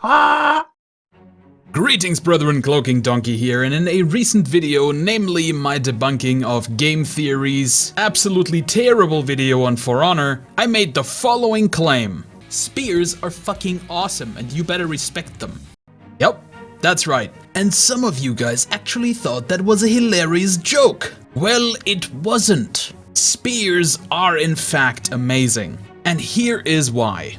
Ah! Greetings, brethren, Cloaking Donkey here, and in a recent video, namely my debunking of game theory's absolutely terrible video on For Honor, I made the following claim. Spears are fucking awesome and you better respect them. Yep, that's right. And some of you guys actually thought that was a hilarious joke. Well, it wasn't. Spears are in fact amazing. And here is why.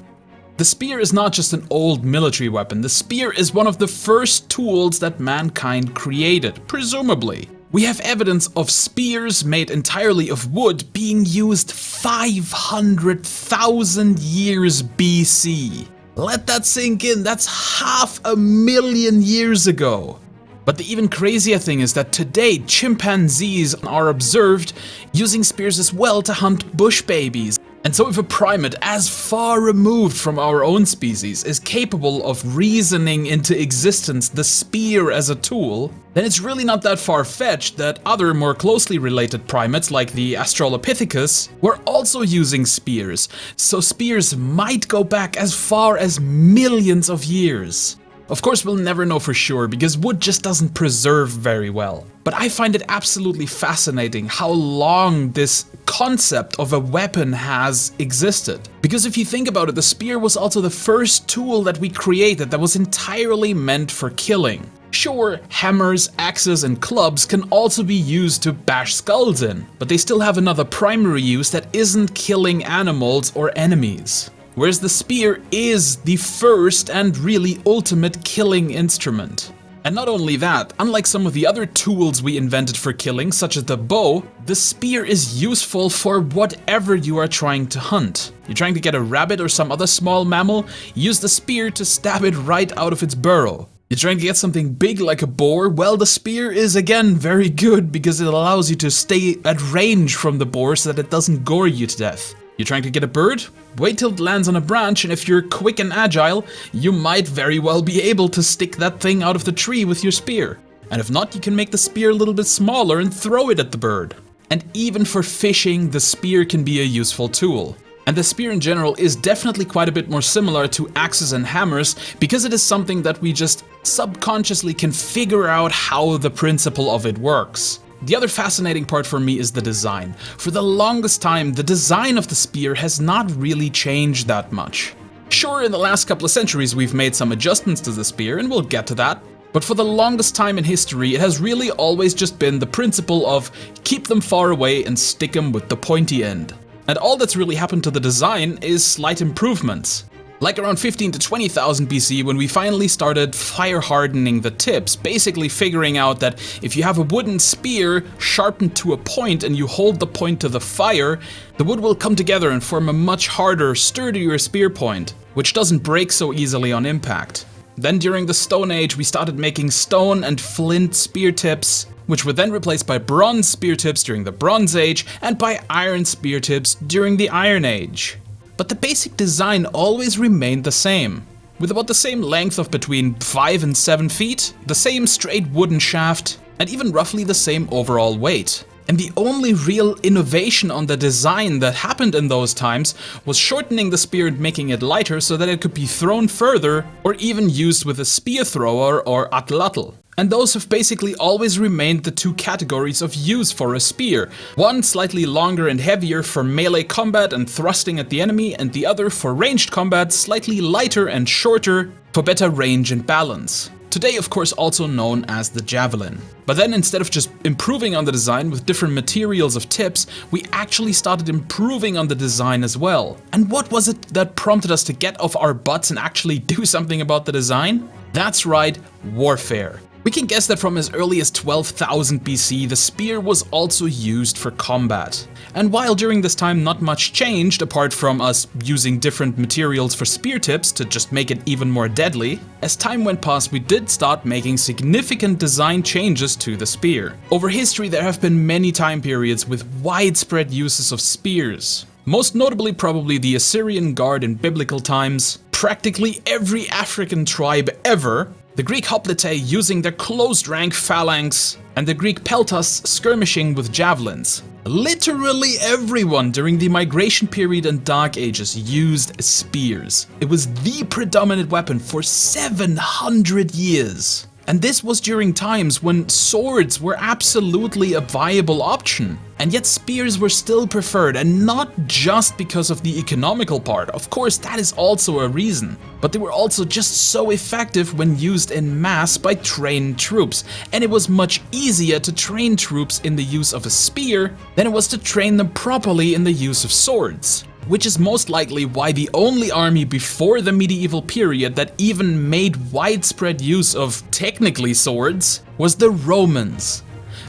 The spear is not just an old military weapon, the spear is one of the first tools that mankind created, presumably. We have evidence of spears made entirely of wood being used 500,000 years BC. Let that sink in, that's 500,000 years ago. But the even crazier thing is that today chimpanzees are observed using spears as well to hunt bush babies. And so if a primate as far removed from our own species is capable of reasoning into existence the spear as a tool, then it's really not that far-fetched that other more closely related primates like the Australopithecus were also using spears. So spears might go back as far as millions of years. Of course, we'll never know for sure because wood just doesn't preserve very well. But I find it absolutely fascinating how long this concept of a weapon has existed. Because if you think about it, the spear was also the first tool that we created that was entirely meant for killing. Sure, hammers, axes, and clubs can also be used to bash skulls in, but they still have another primary use that isn't killing animals or enemies. Whereas the spear is the first and really ultimate killing instrument. And not only that, unlike some of the other tools we invented for killing, such as the bow, the spear is useful for whatever you are trying to hunt. You're trying to get a rabbit or some other small mammal, use the spear to stab it right out of its burrow. You're trying to get something big like a boar, well, the spear is again very good because it allows you to stay at range from the boar so that it doesn't gore you to death. You're trying to get a bird? Wait till it lands on a branch, and if you're quick and agile, you might very well be able to stick that thing out of the tree with your spear. And if not, you can make the spear a little bit smaller and throw it at the bird. And even for fishing, the spear can be a useful tool. And the spear in general is definitely quite a bit more similar to axes and hammers because it is something that we just subconsciously can figure out how the principle of it works. The other fascinating part for me is the design. For the longest time, the design of the spear has not really changed that much. Sure, in the last couple of centuries we've made some adjustments to the spear, and we'll get to that. But for the longest time in history, it has really always just been the principle of keep them far away and stick them with the pointy end. And all that's really happened to the design is slight improvements. Like around 15 to 20,000 BC when we finally started fire hardening the tips, basically figuring out that if you have a wooden spear sharpened to a point and you hold the point to the fire, the wood will come together and form a much harder, sturdier spear point, which doesn't break so easily on impact. Then during the Stone Age we started making stone and flint spear tips, which were then replaced by bronze spear tips during the Bronze Age and by iron spear tips during the Iron Age. But the basic design always remained the same, with about the same length of between 5 and 7 feet, the same straight wooden shaft, and even roughly the same overall weight. And the only real innovation on the design that happened in those times was shortening the spear and making it lighter so that it could be thrown further or even used with a spear thrower or atlatl. And those have basically always remained the two categories of use for a spear. One slightly longer and heavier for melee combat and thrusting at the enemy, and the other for ranged combat, slightly lighter and shorter for better range and balance. Today, of course, also known as the javelin. But then instead of just improving on the design with different materials of tips, we actually started improving on the design as well. And what was it that prompted us to get off our butts and actually do something about the design? That's right, warfare. We can guess that from as early as 12,000 BC, the spear was also used for combat. And while during this time not much changed apart from us using different materials for spear tips to just make it even more deadly, as time went past we did start making significant design changes to the spear. Over history there have been many time periods with widespread uses of spears. Most notably probably the Assyrian Guard in biblical times, practically every African tribe ever, the Greek hoplite using their closed rank phalanx, and the Greek peltas skirmishing with javelins. Literally everyone during the Migration period and Dark Ages used spears. It was the predominant weapon for 700 years. And this was during times when swords were absolutely a viable option. And yet spears were still preferred, and not just because of the economical part. Of course, that is also a reason. But they were also just so effective when used in mass by trained troops. And it was much easier to train troops in the use of a spear than it was to train them properly in the use of swords. Which is most likely why the only army before the medieval period that even made widespread use of technically swords was the Romans.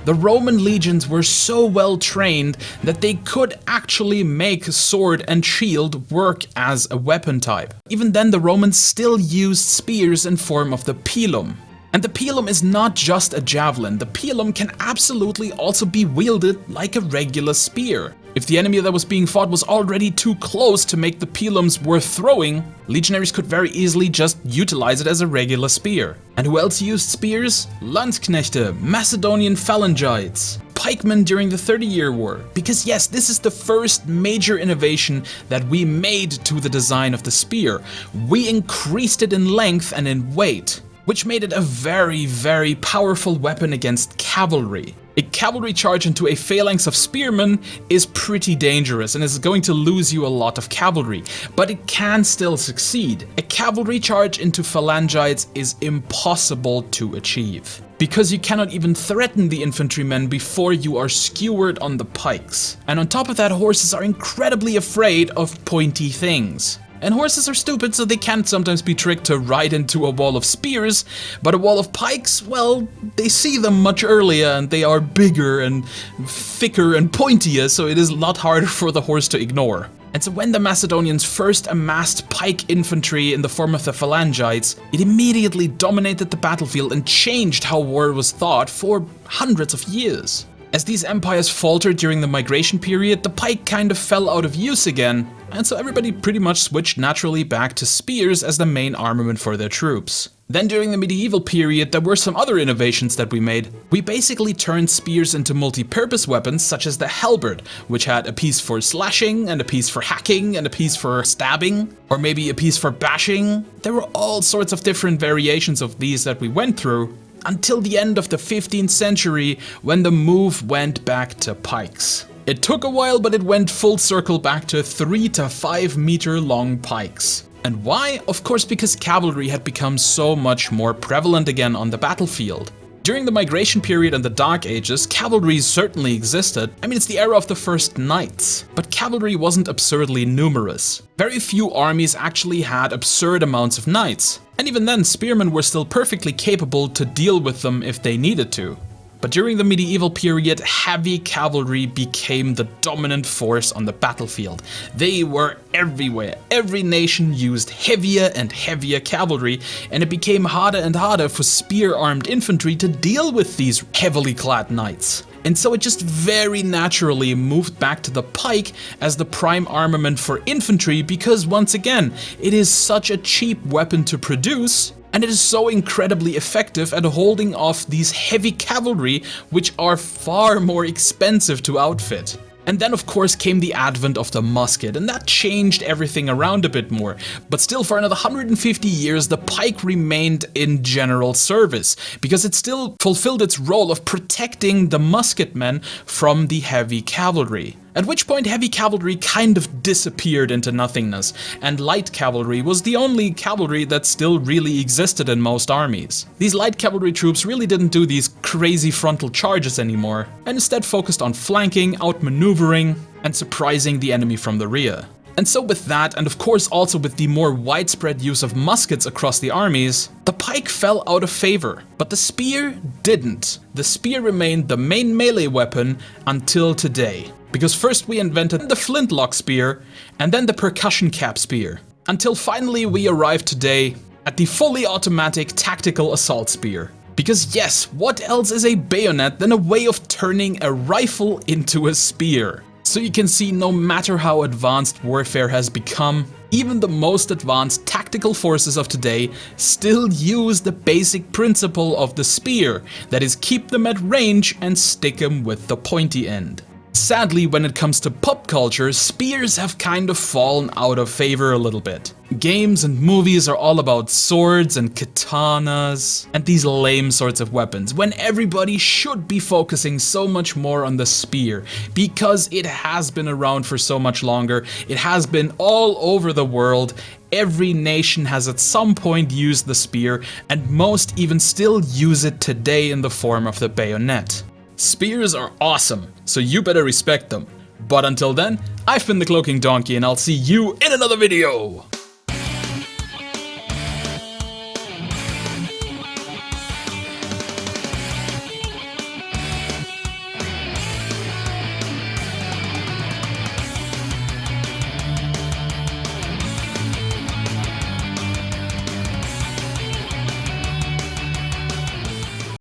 The Roman legions were so well trained that they could actually make sword and shield work as a weapon type. Even then, the Romans still used spears in form of the pilum. And the pilum is not just a javelin. The pilum can absolutely also be wielded like a regular spear. If the enemy that was being fought was already too close to make the pilums worth throwing, legionaries could very easily just utilize it as a regular spear. And who else used spears? Landsknechte, Macedonian phalangites, pikemen during the 30-Year War. Because yes, this is the first major innovation that we made to the design of the spear. We increased it in length and in weight, which made it a very, very powerful weapon against cavalry. A cavalry charge into a phalanx of spearmen is pretty dangerous and is going to lose you a lot of cavalry, but it can still succeed. A cavalry charge into phalangites is impossible to achieve, because you cannot even threaten the infantrymen before you are skewered on the pikes. And on top of that, horses are incredibly afraid of pointy things. And horses are stupid, so they can sometimes be tricked to ride into a wall of spears, but a wall of pikes, well, they see them much earlier and they are bigger and thicker and pointier, so it is a lot harder for the horse to ignore. And so when the Macedonians first amassed pike infantry in the form of the phalangites, it immediately dominated the battlefield and changed how war was thought for hundreds of years. As these empires faltered during the Migration period, the pike kind of fell out of use again, and so everybody pretty much switched naturally back to spears as the main armament for their troops. Then during the medieval period, there were some other innovations that we made. We basically turned spears into multi-purpose weapons such as the halberd, which had a piece for slashing and a piece for hacking and a piece for stabbing, or maybe a piece for bashing. There were all sorts of different variations of these that we went through, until the end of the 15th century, when the move went back to pikes. It took a while, but it went full circle back to 3 to 5 meter long pikes. And why? Of course, because cavalry had become so much more prevalent again on the battlefield. During the Migration period and the Dark Ages, cavalry certainly existed. I mean, it's the era of the first knights. But cavalry wasn't absurdly numerous. Very few armies actually had absurd amounts of knights. And even then, spearmen were still perfectly capable to deal with them if they needed to. But during the medieval period, heavy cavalry became the dominant force on the battlefield. They were everywhere. Every nation used heavier and heavier cavalry, and it became harder and harder for spear-armed infantry to deal with these heavily clad knights. And so it just very naturally moved back to the pike as the prime armament for infantry, because once again, it is such a cheap weapon to produce, and it is so incredibly effective at holding off these heavy cavalry, which are far more expensive to outfit. And then of course came the advent of the musket, and that changed everything around a bit more. But still, for another 150 years, the pike remained in general service, because it still fulfilled its role of protecting the musketmen from the heavy cavalry. At which point heavy cavalry kind of disappeared into nothingness, and light cavalry was the only cavalry that still really existed in most armies. These light cavalry troops really didn't do these crazy frontal charges anymore, and instead focused on flanking, outmaneuvering, and surprising the enemy from the rear. And so with that, and of course also with the more widespread use of muskets across the armies, the pike fell out of favor. But the spear didn't. The spear remained the main melee weapon until today. Because first we invented the flintlock spear, and then the percussion cap spear. Until finally we arrived today at the fully automatic tactical assault spear. Because yes, what else is a bayonet than a way of turning a rifle into a spear? So you can see, no matter how advanced warfare has become, even the most advanced tactical forces of today still use the basic principle of the spear, that is, keep them at range and stick them with the pointy end. Sadly, when it comes to pop culture, spears have kind of fallen out of favor a little bit. Games and movies are all about swords and katanas and these lame sorts of weapons, when everybody should be focusing so much more on the spear, because it has been around for so much longer, it has been all over the world, every nation has at some point used the spear, and most even still use it today in the form of the bayonet. Spears are awesome, so you better respect them. But until then, I've been the Cloaking Donkey, and I'll see you in another video!